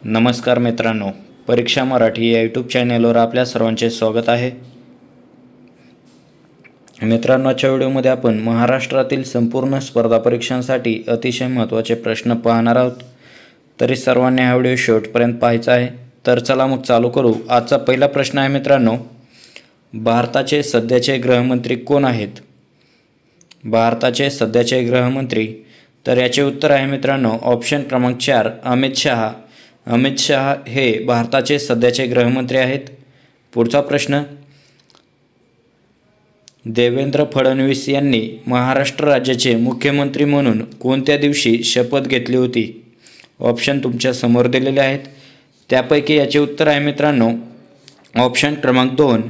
नमस्कार मित्रांनो, परीक्षा मराठी या यूट्यूब चॅनलवर आपल्या सर्वांचे स्वागत आहे. मित्रांनो, आजच्या व्हिडिओमध्ये आपण महाराष्ट्रातील संपूर्ण स्पर्धा परीक्षांसाठी अतिशय महत्त्वाचे प्रश्न पाहणार आहोत. तरी सर्वांनी हा व्हिडिओ शेवटपर्यंत पाहायचा आहे. तर चला मग चालू करू. आजचा पहिला प्रश्न आहे मित्रांनो, भारताचे सध्याचे गृहमंत्री कोण आहेत? भारताचे सध्याचे गृहमंत्री, तर याचे उत्तर आहे मित्रांनो ऑप्शन क्रमांक 4 अमित शहा. अमित शहा हे भारताचे सध्याचे गृहमंत्री आहेत. पुढचा प्रश्न, देवेंद्र फडणवीस यांनी महाराष्ट्र राज्याचे मुख्यमंत्री म्हणून कोणत्या दिवशी शपथ घेतली होती? ऑप्शन तुमच्या समोर दिलेले आहेत. त्यापैकी याचे उत्तर आहे मित्रांनो ऑप्शन क्रमांक 2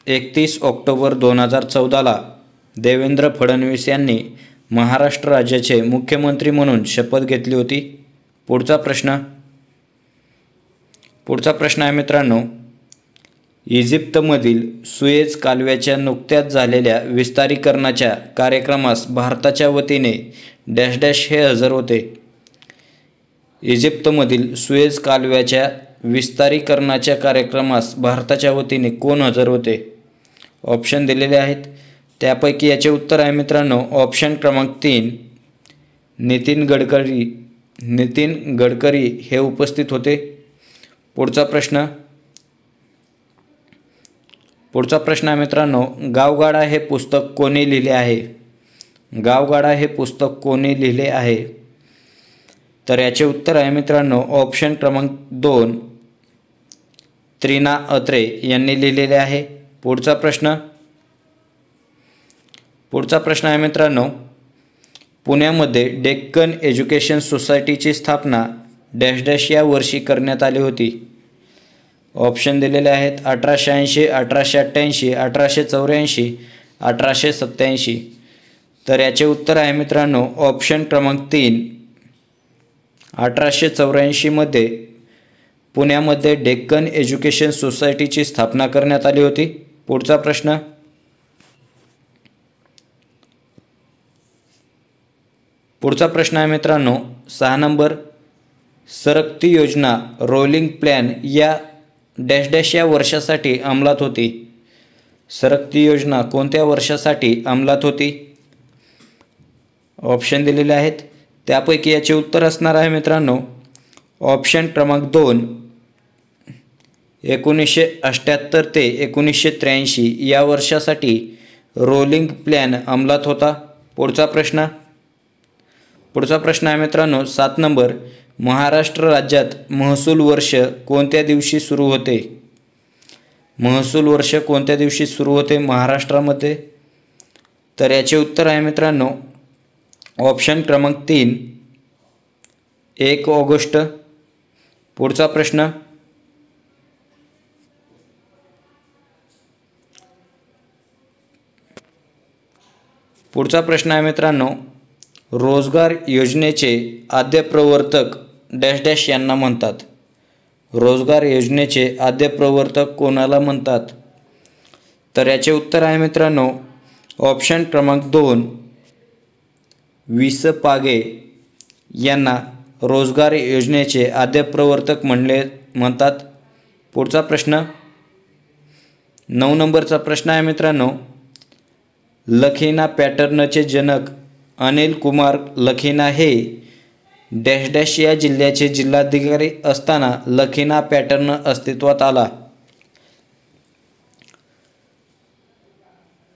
31 ऑक्टोबर 2014ला देवेंद्र फडणवीस यांनी महाराष्ट्र राज्याचे मुख्यमंत्री म्हणून शपथ घेतली होती. पुढचा प्रश्न आहे मित्रांनो, इजिप्तमधील सुएझ कालव्याच्या नुकत्याच झालेल्या विस्तारीकरणाच्या कार्यक्रमास भारताच्या वतीने डॅश डॅश हे हजर होते. इजिप्तमधील सुएझ कालव्याच्या विस्तारीकरणाच्या कार्यक्रमास भारताच्या वतीने कोण हजर होते? ऑप्शन दिलेले आहेत. त्यापैकी याचे उत्तर आहे मित्रांनो ऑप्शन क्रमांक 3 नितीन गडकरी हे उपस्थित होते. पुढचा प्रश्न आहे मित्रांनो, गावगाडा हे पुस्तक कोणी लिहिले आहे? गावगाडा हे पुस्तक कोणी लिहिले आहे? तर याचे उत्तर आहे मित्रांनो ऑप्शन क्रमांक 2 त्रिना अत्रे यांनी लिहिलेले आहे. पुढचा प्रश्न आहे मित्रांनो, पुण्यामध्ये डेक्कन एज्युकेशन सोसायटीची स्थापना डॅश डॅश या वर्षी करण्यात आली होती. ऑप्शन दिलेले आहेत 1880, 1888, 1884, 1887. तर याचे उत्तर आहे मित्रांनो ऑप्शन क्रमांक 3 1884 मध्ये पुण्यामध्ये डेक्कन एज्युकेशन सोसायटीची स्थापना करण्यात आली होती. पुढचा प्रश्न आहे मित्रांनो 6 नंबर, सरकती योजना रोलिंग प्लॅन या डॅश डॅश या वर्षासाठी अंमलात होती. सरकती योजना कोणत्या वर्षासाठी अंमलात होती? ऑप्शन दिलेले आहेत. त्यापैकी याचे उत्तर असणार आहे मित्रांनो ऑप्शन क्रमांक 2 1978 ते 1983 या वर्षासाठी रोलिंग प्लॅन अंमलात होता. पुढचा प्रश्न आहे मित्रांनो 7 नंबर, महाराष्ट्र राज्यात महसूल वर्ष कोणत्या दिवशी सुरू होते? महसूल वर्ष कोणत्या दिवशी सुरू होते महाराष्ट्रामध्ये? तर याचे उत्तर आहे मित्रांनो ऑप्शन क्रमांक 3 1 ऑगस्ट. पुढचा प्रश्न आहे मित्रांनो, रोजगार योजनेचे आद्य प्रवर्तक डॅश डॅश यांना म्हणतात. रोजगार योजनेचे आद्य प्रवर्तक कोणाला म्हणतात? तर याचे उत्तर आहे मित्रांनो ऑप्शन क्रमांक 2 वि.स. पागे यांना रोजगार योजनेचे आद्य प्रवर्तक म्हणतात. पुढचा 9 नंबरचा प्रश्न आहे मित्रांनो, लखीना पॅटर्नचे जनक अनिल कुमार लखीना हे डॅश डॅश या जिल्ह्याचे जिल्हाधिकारी असताना लखीना पॅटर्न अस्तित्वात आला.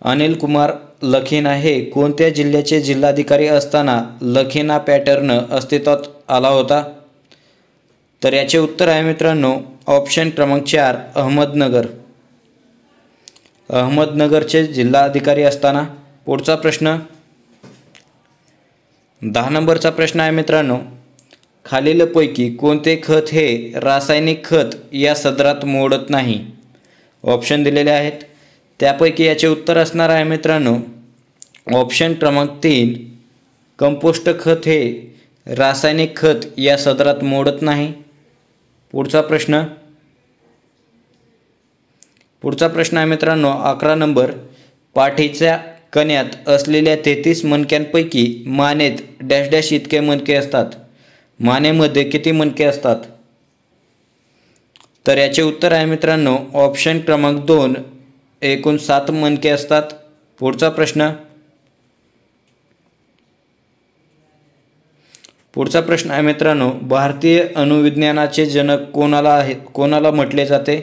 अनिल कुमार लखीना हे कोणत्या जिल्ह्याचे जिल्हाधिकारी असताना लखीना पॅटर्न अस्तित्वात आला होता? तर याचे उत्तर आहे मित्रांनो ऑप्शन क्रमांक 4 अहमदनगरचे जिल्हाधिकारी असताना. पुढचा 10 नंबरचा प्रश्न आहे मित्रांनो, खालीलपैकी कोणते खत हे रासायनिक खत या सदरात मोडत नाही? ऑप्शन दिलेले आहेत. त्यापैकी याचे उत्तर असणार आहे मित्रांनो ऑप्शन क्रमांक 3 कंपोस्ट खत हे रासायनिक खत या सदरात मोडत नाही. पुढचा प्रश्न आहे मित्रांनो 11 नंबर, पाठीच्या कण्यात असलेल्या 33 मणक्यांपैकी मानेत डॅश डॅश इतके मणके असतात. मानेमध्ये किती मणके असतात? तर याचे उत्तर आहे मित्रांनो ऑप्शन क्रमांक 2, एकूण 7 मणके असतात. पुढचा प्रश्न आहे मित्रांनो, भारतीय अणुविज्ञानाचे जनक कोणाला म्हटले जाते?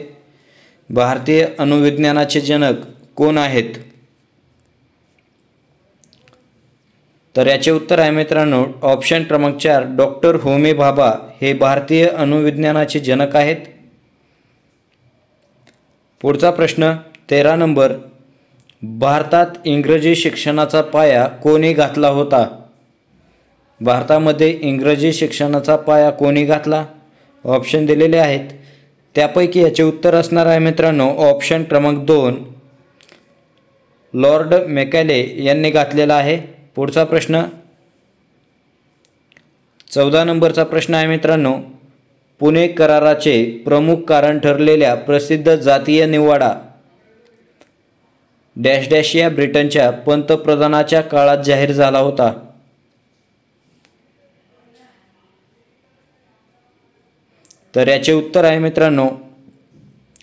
भारतीय अणुविज्ञानाचे जनक कोण आहेत? तर याचे उत्तर आहे मित्रांनो ऑप्शन क्रमांक 4, डॉक्टर होमी भाभा हे भारतीय अणुविज्ञानाचे जनक आहेत. पुढचा प्रश्न 13 नंबर, भारतात इंग्रजी शिक्षणाचा पाया कोणी घातला होता? भारतामध्ये इंग्रजी शिक्षणाचा पाया कोणी घातला? ऑप्शन दिलेले आहेत. त्यापैकी याचे उत्तर असणार आहे मित्रांनो ऑप्शन क्रमांक 2, लॉर्ड मेकॅले यांनी घातलेला आहे. पुढचा प्रश्न 14 नंबरचा प्रश्न आहे मित्रांनो, पुणे कराराचे प्रमुख कारण ठरलेल्या प्रसिद्ध जातीय निवाडा डॅश डॅश या ब्रिटनच्या पंतप्रधानाच्या काळात जाहीर झाला होता. तर याचे उत्तर आहे मित्रांनो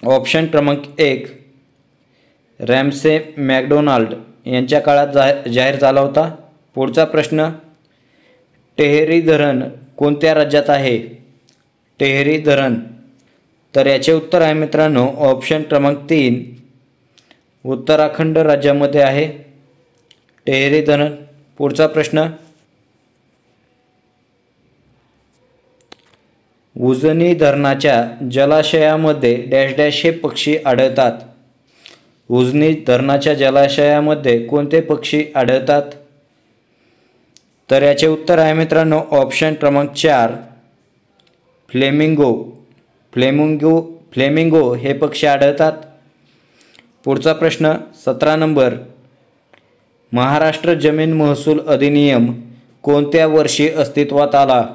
ऑप्शन क्रमांक 1, रॅमसे मॅकडोनाल्ड यांच्या काळात जाहीर झाला होता. पुढचा प्रश्न, टेहरी धरण कोणत्या राज्यात आहे? टेहरी धरण. तर याचे उत्तर आहे मित्रांनो ऑप्शन क्रमांक 3, उत्तराखंड राज्यामध्ये आहे टेहरी धरण. पुढचा प्रश्न, उजनी धरणाच्या जलाशयामध्ये डॅश डॅश हे पक्षी आढळतात. उजनी धरणाच्या जलाशयामध्ये कोणते पक्षी आढळतात? तर याचे उत्तर आहे मित्रांनो ऑप्शन क्रमांक 4, फ्लेमिंगो हे पक्षी आढळतात. पुढचा प्रश्न 17 नंबर, महाराष्ट्र जमीन महसूल अधिनियम कोणत्या वर्षी अस्तित्वात आला?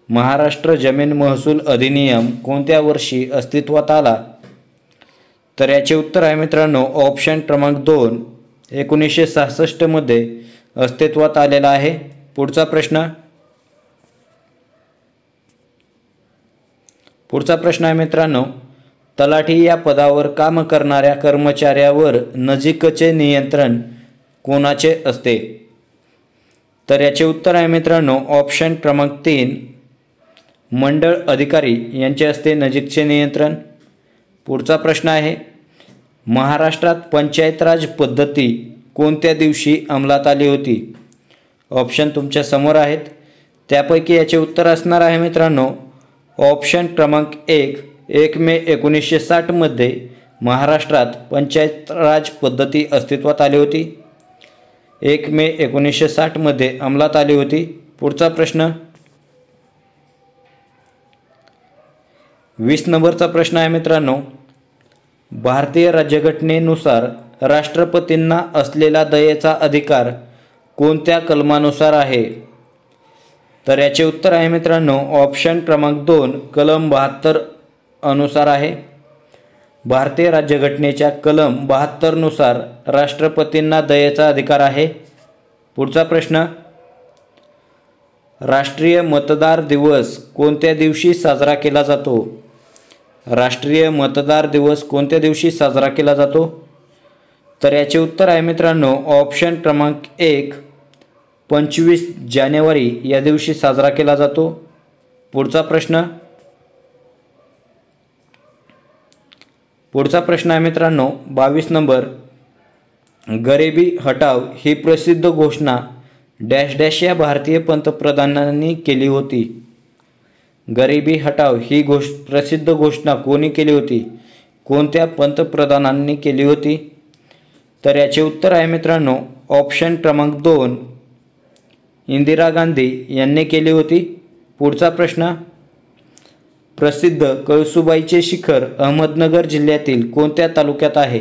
महाराष्ट्र जमीन महसूल अधिनियम कोणत्या वर्षी अस्तित्वात आला? तर याचे उत्तर आहे मित्रांनो ऑप्शन क्रमांक 2, 1966 मध्ये अस्तित्वात आलेला आहे. पुढचा प्रश्न आहे मित्रांनो, तलाठी या पदावर काम करणाऱ्या कर्मचाऱ्यावर नजीकचे नियंत्रण कोणाचे असते? तर याचे उत्तर आहे मित्रांनो ऑप्शन क्रमांक 3, मंडळ अधिकारी यांचे असते नजीकचे नियंत्रण. पुढचा प्रश्न आहे, महाराष्ट्रात पंचायत राज पद्धती कोणत्या दिवशी अंमलात आली होती? ऑप्शन तुमच्या समोर आहेत. त्यापैकी याचे उत्तर असणार आहे मित्रांनो ऑप्शन क्रमांक 1 मे 1960 मध्ये महाराष्ट्रात पंचायत राज पद्धती अस्तित्वात आली होती. 1 मे 1960 मध्ये अंमलात आली होती. पुढचा प्रश्न 20 नंबरचा प्रश्न आहे मित्रांनो, भारतीय राज्यघटनेनुसार राष्ट्रपतींना असलेला दयेचा अधिकार कोणत्या कलमानुसार आहे? तर याचे उत्तर आहे मित्रांनो ऑप्शन क्रमांक 2, कलम 72 अनुसार आहे. भारतीय राज्यघटनेच्या कलम 72 नुसार राष्ट्रपतींना दयेचा अधिकार आहे. पुढचा प्रश्न, राष्ट्रीय मतदार दिवस कोणत्या दिवशी साजरा केला जातो? राष्ट्रीय मतदार दिवस कोणत्या दिवशी साजरा केला जातो? तर याचे उत्तर आहे मित्रांनो ऑप्शन क्रमांक 1, 25 जानेवारी या दिवशी साजरा केला जातो. पुढचा प्रश्न आहे मित्रांनो 22 नंबर, गरिबी हटाव ही प्रसिद्ध घोषणा डॅश डॅश या भारतीय पंतप्रधानांनी केली होती. गरिबी हटाव ही प्रसिद्ध घोषणा कोणी केली होती? कोणत्या पंतप्रधानांनी केली होती? तर याचे उत्तर आहे मित्रांनो ऑप्शन क्रमांक 2, इंदिरा गांधी यांनी केली होती. पुढचा प्रश्न, प्रसिद्ध कळसुबाईचे शिखर अहमदनगर जिल्ह्यातील कोणत्या तालुक्यात आहे?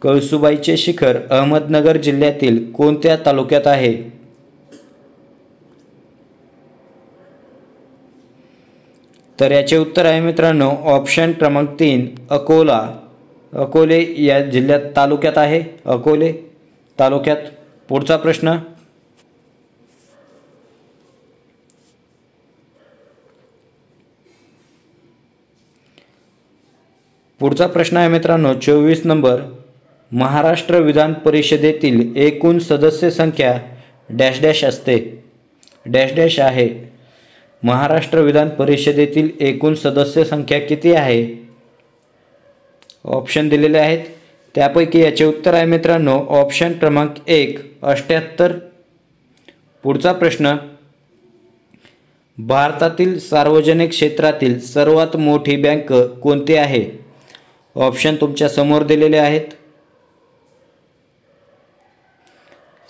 कळसुबाईचे शिखर अहमदनगर जिल्ह्यातील कोणत्या तालुक्यात आहे? तर याचे उत्तर आहे मित्रांनो ऑप्शन क्रमांक 3, अकोले या जिल्ह्यात तालुक्यात आहे. अकोले तालुक्यात. पुढचा प्रश्न, पुढचा प्रश्न आहे मित्रांनो 24 नंबर, महाराष्ट्र विधान परिषदेतील एकूण सदस्य संख्या डॅश डॅश असते, डॅश डॅश आहे। महाराष्ट्र विधान परिषदेतील एकूण सदस्य संख्या किती आहे? ऑप्शन दिलेले आहेत, त्यापैकी याचे उत्तर आहे मित्रांनो ऑप्शन क्रमांक 1 78। पुढचा प्रश्न, भारतातील सार्वजनिक क्षेत्रातील सर्वात मोठी बँक कोणती आहे? ऑप्शन तुमच्या समोर दिलेले आहेत,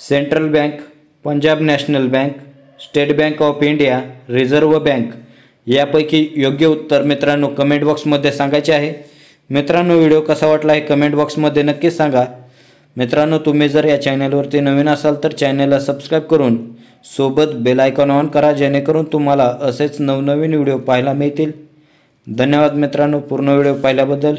central bank, Punjab national bank, state bank of India, reserve bank. यापैकी योग्य उत्तर मित्रांनो कमेंट बॉक्समध्ये सांगायचे आहे। मित्रांनो व्हिडिओ कसा वाटला हे कमेंट बॉक्समध्ये नक्कीच सांगा। मित्रांनो तुम्ही जर या चॅनलवरती नवीन असाल तर चॅनलला सबस्क्राईब करून सोबत बेल आयकॉन ऑन करा, जेणेकरून तुम्हाला असेच नवनवीन व्हिडिओ पाहायला मिळतील। धन्यवाद मित्रांनो पूर्ण व्हिडिओ पाहिल्याबद्दल।